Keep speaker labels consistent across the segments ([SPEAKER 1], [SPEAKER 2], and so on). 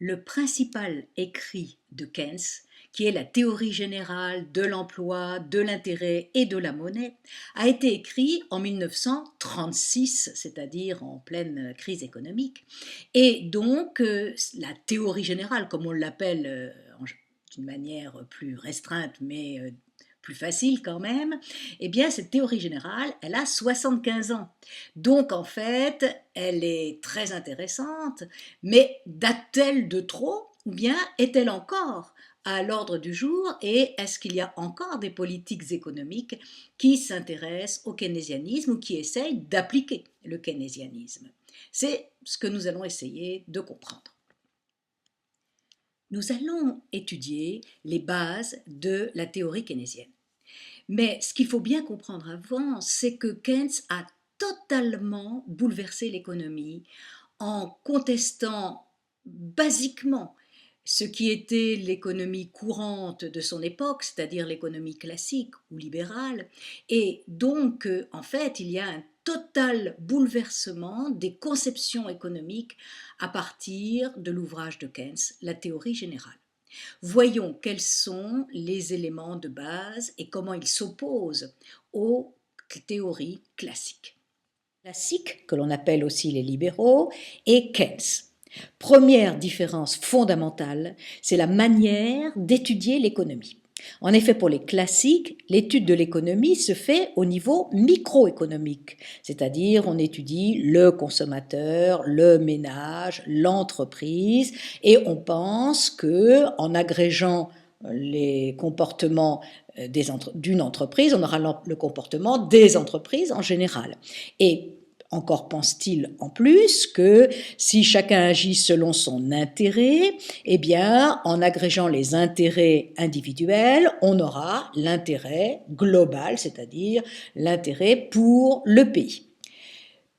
[SPEAKER 1] Le principal écrit de Keynes, qui est la théorie générale de l'emploi, de l'intérêt et de la monnaie, a été écrit en 1936, c'est-à-dire en pleine crise économique. Et donc, la théorie générale, comme on l'appelle d'une manière plus restreinte, mais plus facile quand même, eh bien cette théorie générale, elle a 75 ans. Donc en fait, elle est très intéressante, mais date-t-elle de trop ou bien est-elle encore à l'ordre du jour et est-ce qu'il y a encore des politiques économiques qui s'intéressent au keynésianisme ou qui essayent d'appliquer le keynésianisme? C'est ce que nous allons essayer de comprendre. Nous allons étudier les bases de la théorie keynésienne. Mais ce qu'il faut bien comprendre avant, c'est que Keynes a totalement bouleversé l'économie en contestant basiquement ce qui était l'économie courante de son époque, c'est-à-dire l'économie classique ou libérale. Et donc, en fait, il y a un total bouleversement des conceptions économiques à partir de l'ouvrage de Keynes, la théorie générale. Voyons quels sont les éléments de base et comment ils s'opposent aux théories classiques. Classiques, que l'on appelle aussi les libéraux, et Keynes. Première différence fondamentale, c'est la manière d'étudier l'économie. En effet, pour les classiques, l'étude de l'économie se fait au niveau microéconomique, c'est-à-dire on étudie le consommateur, le ménage, l'entreprise, et on pense que en agrégeant les comportements d'une entreprise, on aura le comportement des entreprises en général. Et encore pense-t-il en plus que si chacun agit selon son intérêt, eh bien, en agrégeant les intérêts individuels, on aura l'intérêt global, c'est-à-dire l'intérêt pour le pays.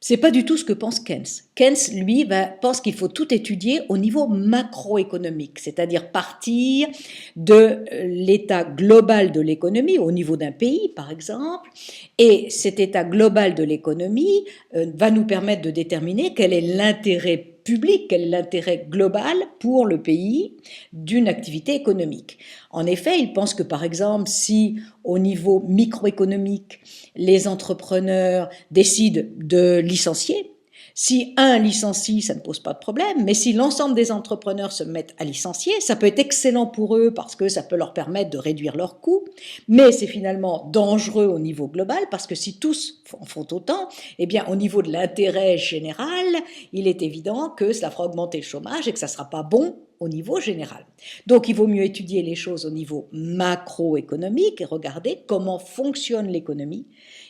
[SPEAKER 1] C'est pas du tout ce que pense Keynes. Keynes, lui, pense qu'il faut tout étudier au niveau macroéconomique, c'est-à-dire partir de l'état global de l'économie, au niveau d'un pays, par exemple, et cet état global de l'économie va nous permettre de déterminer quel est l'intérêt public, quel est l'intérêt global pour le pays d'une activité économique. En effet, il pense que, par exemple, si au niveau microéconomique, les entrepreneurs décident de licencier, si un licencie, ça ne pose pas de problème, mais si l'ensemble des entrepreneurs se mettent à licencier, ça peut être excellent pour eux parce que ça peut leur permettre de réduire leurs coûts, mais c'est finalement dangereux au niveau global parce que si tous en font autant, eh bien au niveau de l'intérêt général, il est évident que cela fera augmenter le chômage et que ça ne sera pas bon au niveau général. Donc il vaut mieux étudier les choses au niveau macroéconomique et regarder comment fonctionne l'économie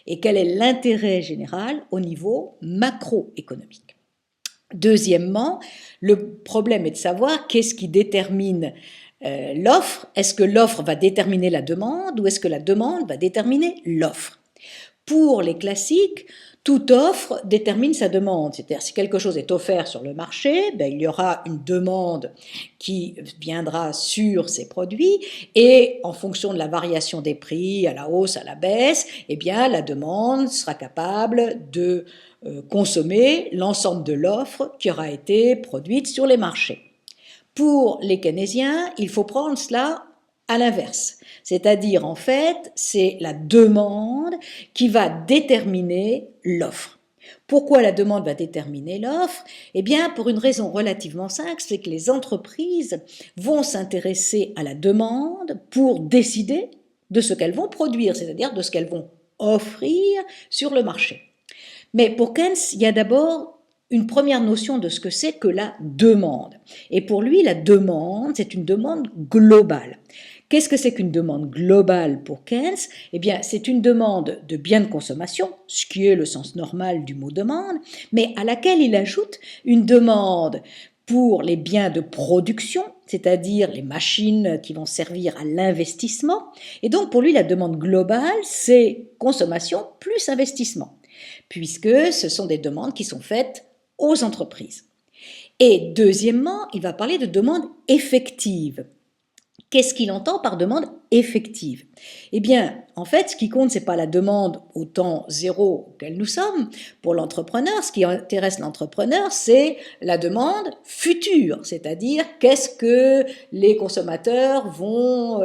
[SPEAKER 1] et quel est l'intérêt général au niveau macroéconomique. Deuxièmement, le problème est de savoir qu'est-ce qui détermine l'offre. Est-ce que l'offre va déterminer la demande ou est-ce que la demande va déterminer l'offre? Pour les classiques, toute offre détermine sa demande, c'est-à-dire si quelque chose est offert sur le marché, il y aura une demande qui viendra sur ces produits et en fonction de la variation des prix, à la hausse, à la baisse, eh bien la demande sera capable de consommer l'ensemble de l'offre qui aura été produite sur les marchés. Pour les keynésiens, il faut prendre cela à l'inverse, c'est-à-dire en fait, c'est la demande qui va déterminer l'offre. Pourquoi la demande va déterminer l'offre? Eh bien, pour une raison relativement simple, c'est que les entreprises vont s'intéresser à la demande pour décider de ce qu'elles vont produire, c'est-à-dire de ce qu'elles vont offrir sur le marché. Mais pour Keynes, il y a d'abord une première notion de ce que c'est que la demande. Et pour lui, la demande, c'est une demande globale. Qu'est-ce que c'est qu'une demande globale pour Keynes? Eh bien, c'est une demande de biens de consommation, ce qui est le sens normal du mot demande, mais à laquelle il ajoute une demande pour les biens de production, c'est-à-dire les machines qui vont servir à l'investissement. Et donc, pour lui, la demande globale, c'est consommation plus investissement, puisque ce sont des demandes qui sont faites aux entreprises. Et deuxièmement, il va parler de demande effective. Qu'est-ce qu'il entend par demande effective. Eh bien, en fait, ce qui compte, ce n'est pas la demande au temps zéro auquel nous sommes. Pour l'entrepreneur, ce qui intéresse l'entrepreneur, c'est la demande future, c'est-à-dire qu'est-ce que les consommateurs vont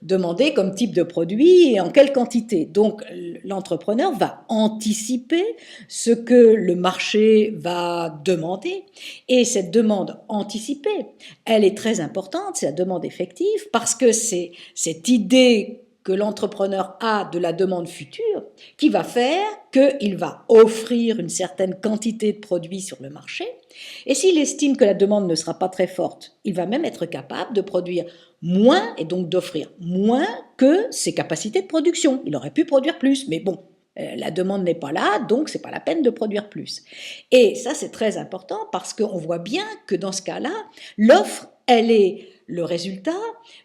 [SPEAKER 1] demander comme type de produit et en quelle quantité. Donc, l'entrepreneur va anticiper ce que le marché va demander, et cette demande anticipée, elle est très importante, c'est la demande effective, parce que c'est cette idée que l'entrepreneur a de la demande future qui va faire qu'il va offrir une certaine quantité de produits sur le marché, et s'il estime que la demande ne sera pas très forte, il va même être capable de produire moins et donc d'offrir moins que ses capacités de production. Il aurait pu produire plus, mais bon, la demande n'est pas là, donc c'est pas la peine de produire plus. Et ça, c'est très important parce qu'on voit bien que dans ce cas-là, l'offre, elle est le résultat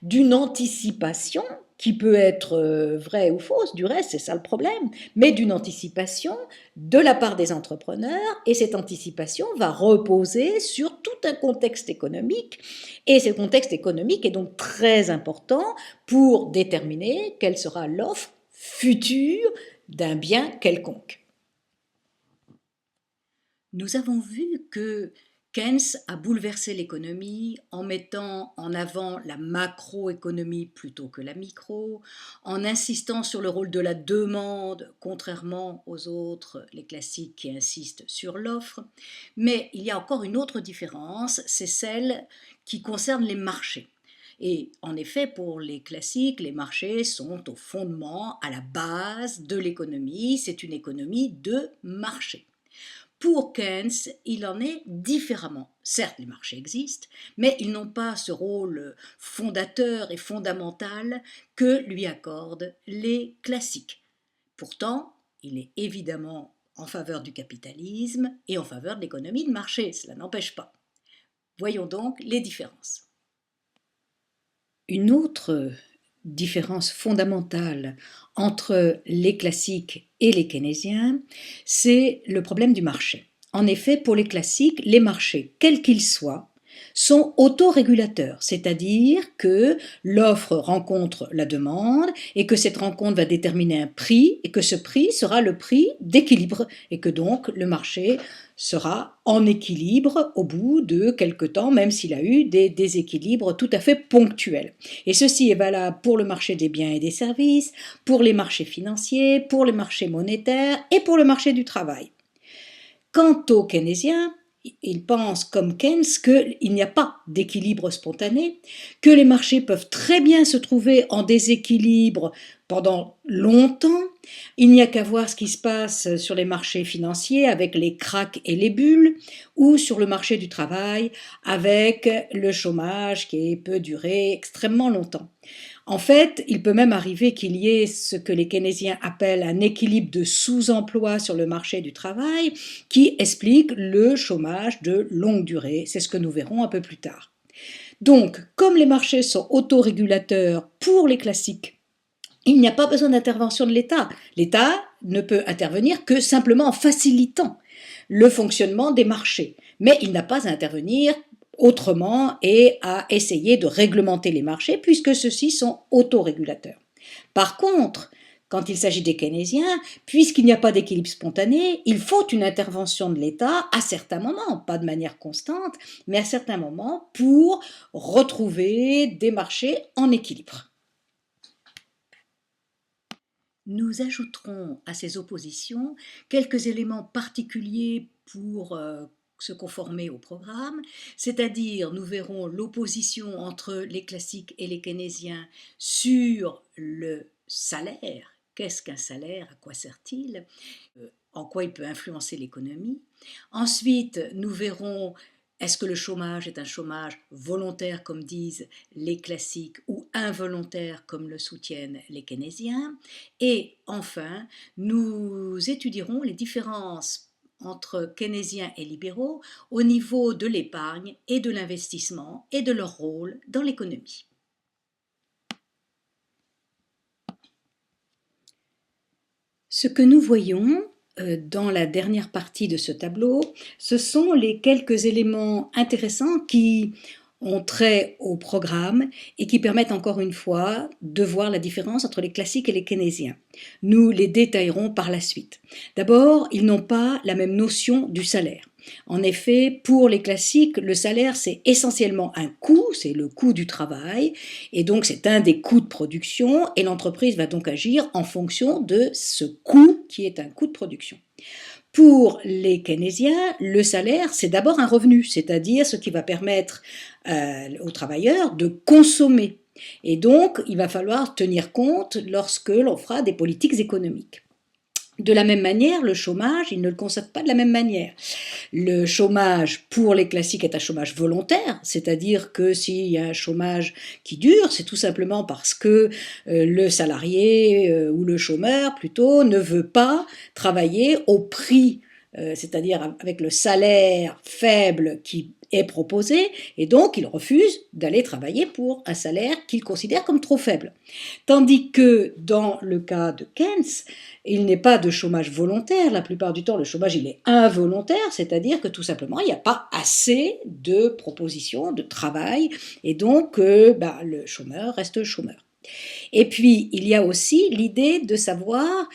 [SPEAKER 1] d'une anticipation qui peut être vraie ou fausse, du reste, c'est ça le problème, mais d'une anticipation de la part des entrepreneurs, et cette anticipation va reposer sur tout un contexte économique, et ce contexte économique est donc très important pour déterminer quelle sera l'offre future d'un bien quelconque. Nous avons vu que Keynes a bouleversé l'économie en mettant en avant la macroéconomie plutôt que la micro, en insistant sur le rôle de la demande, contrairement aux autres, les classiques qui insistent sur l'offre. Mais il y a encore une autre différence, c'est celle qui concerne les marchés. Et en effet, pour les classiques, les marchés sont au fondement, à la base de l'économie, c'est une économie de marché. Pour Keynes, il en est différemment. Certes, les marchés existent, mais ils n'ont pas ce rôle fondateur et fondamental que lui accordent les classiques. Pourtant, il est évidemment en faveur du capitalisme et en faveur de l'économie de marché, cela n'empêche pas. Voyons donc les différences. Une autre différence fondamentale entre les classiques et les keynésiens, c'est le problème du marché. En effet, pour les classiques, les marchés, quels qu'ils soient, sont autorégulateurs, c'est-à-dire que l'offre rencontre la demande et que cette rencontre va déterminer un prix et que ce prix sera le prix d'équilibre et que donc le marché sera en équilibre au bout de quelque temps, même s'il a eu des déséquilibres tout à fait ponctuels. Et ceci est valable pour le marché des biens et des services, pour les marchés financiers, pour les marchés monétaires et pour le marché du travail. Quant aux keynésiens, ils pensent comme Keynes qu'il n'y a pas d'équilibre spontané, que les marchés peuvent très bien se trouver en déséquilibre pendant longtemps. Il n'y a qu'à voir ce qui se passe sur les marchés financiers avec les cracks et les bulles, ou sur le marché du travail avec le chômage qui peut durer extrêmement longtemps. En fait, il peut même arriver qu'il y ait ce que les keynésiens appellent un équilibre de sous-emploi sur le marché du travail qui explique le chômage de longue durée. C'est ce que nous verrons un peu plus tard. Donc, comme les marchés sont autorégulateurs pour les classiques, il n'y a pas besoin d'intervention de l'État. L'État ne peut intervenir que simplement en facilitant le fonctionnement des marchés. Mais il n'a pas à intervenir autrement et à essayer de réglementer les marchés puisque ceux-ci sont autorégulateurs. Par contre, quand il s'agit des keynésiens, puisqu'il n'y a pas d'équilibre spontané, il faut une intervention de l'État à certains moments, pas de manière constante, mais à certains moments pour retrouver des marchés en équilibre. Nous ajouterons à ces oppositions quelques éléments particuliers pour se conformer au programme, c'est-à-dire nous verrons l'opposition entre les classiques et les keynésiens sur le salaire. Qu'est-ce qu'un salaire? À quoi sert-il? En quoi il peut influencer l'économie? Ensuite, nous verrons est-ce que le chômage est un chômage volontaire, comme disent les classiques, ou involontaire, comme le soutiennent les keynésiens? Et enfin, nous étudierons les différences entre keynésiens et libéraux au niveau de l'épargne et de l'investissement et de leur rôle dans l'économie. Ce que nous voyons dans la dernière partie de ce tableau, ce sont les quelques éléments intéressants qui ont trait au programme et qui permettent encore une fois de voir la différence entre les classiques et les keynésiens. Nous les détaillerons par la suite. D'abord, ils n'ont pas la même notion du salaire. En effet, pour les classiques, le salaire, c'est essentiellement un coût, c'est le coût du travail, et donc c'est un des coûts de production, et l'entreprise va donc agir en fonction de ce coût qui est un coût de production. Pour les keynésiens, le salaire, c'est d'abord un revenu, c'est-à-dire ce qui va permettre aux travailleurs de consommer. Et donc, il va falloir tenir compte lorsque l'on fera des politiques économiques. De la même manière, le chômage, ils ne le conçoivent pas de la même manière. Le chômage pour les classiques est un chômage volontaire, c'est-à-dire que s'il y a un chômage qui dure, c'est tout simplement parce que le salarié ou le chômeur plutôt ne veut pas travailler au prix, c'est-à-dire avec le salaire faible qui est proposé, et donc il refuse d'aller travailler pour un salaire qu'il considère comme trop faible. Tandis que dans le cas de Keynes, il n'est pas de chômage volontaire, la plupart du temps le chômage il est involontaire, c'est-à-dire que tout simplement il n'y a pas assez de propositions de travail et donc le chômeur reste chômeur. Et puis il y a aussi l'idée de savoir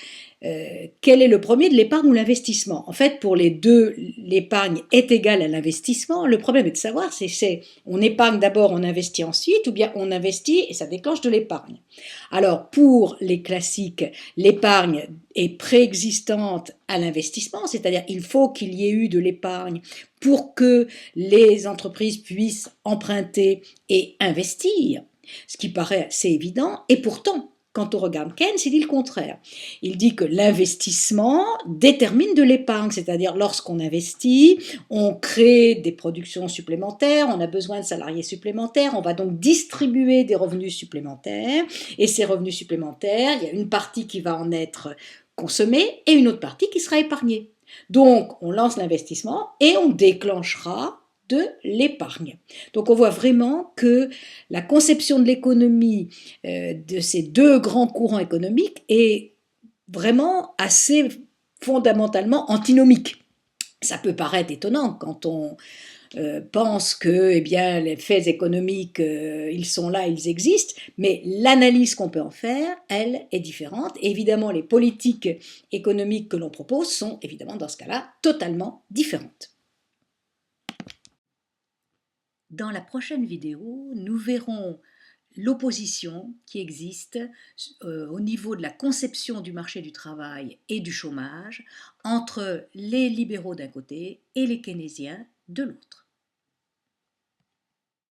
[SPEAKER 1] quel est le premier de l'épargne ou l'investissement. En fait, pour les deux, l'épargne est égale à l'investissement. Le problème est de savoir si c'est on épargne d'abord, on investit ensuite, ou bien on investit et ça déclenche de l'épargne. Alors, pour les classiques, l'épargne est préexistante à l'investissement, c'est-à-dire il faut qu'il y ait eu de l'épargne pour que les entreprises puissent emprunter et investir, ce qui paraît assez évident, et pourtant, quand on regarde Keynes, il dit le contraire. Il dit que l'investissement détermine de l'épargne, c'est-à-dire lorsqu'on investit, on crée des productions supplémentaires, on a besoin de salariés supplémentaires, on va donc distribuer des revenus supplémentaires, et ces revenus supplémentaires, il y a une partie qui va en être consommée et une autre partie qui sera épargnée. Donc on lance l'investissement et on déclenchera de l'épargne. Donc on voit vraiment que la conception de l'économie de ces deux grands courants économiques est vraiment assez fondamentalement antinomique. Ça peut paraître étonnant quand on pense que eh bien, les faits économiques, ils sont là, ils existent, mais l'analyse qu'on peut en faire, elle, est différente. Et évidemment, les politiques économiques que l'on propose sont évidemment dans ce cas-là totalement différentes. Dans la prochaine vidéo, nous verrons l'opposition qui existe au niveau de la conception du marché du travail et du chômage entre les libéraux d'un côté et les keynésiens de l'autre.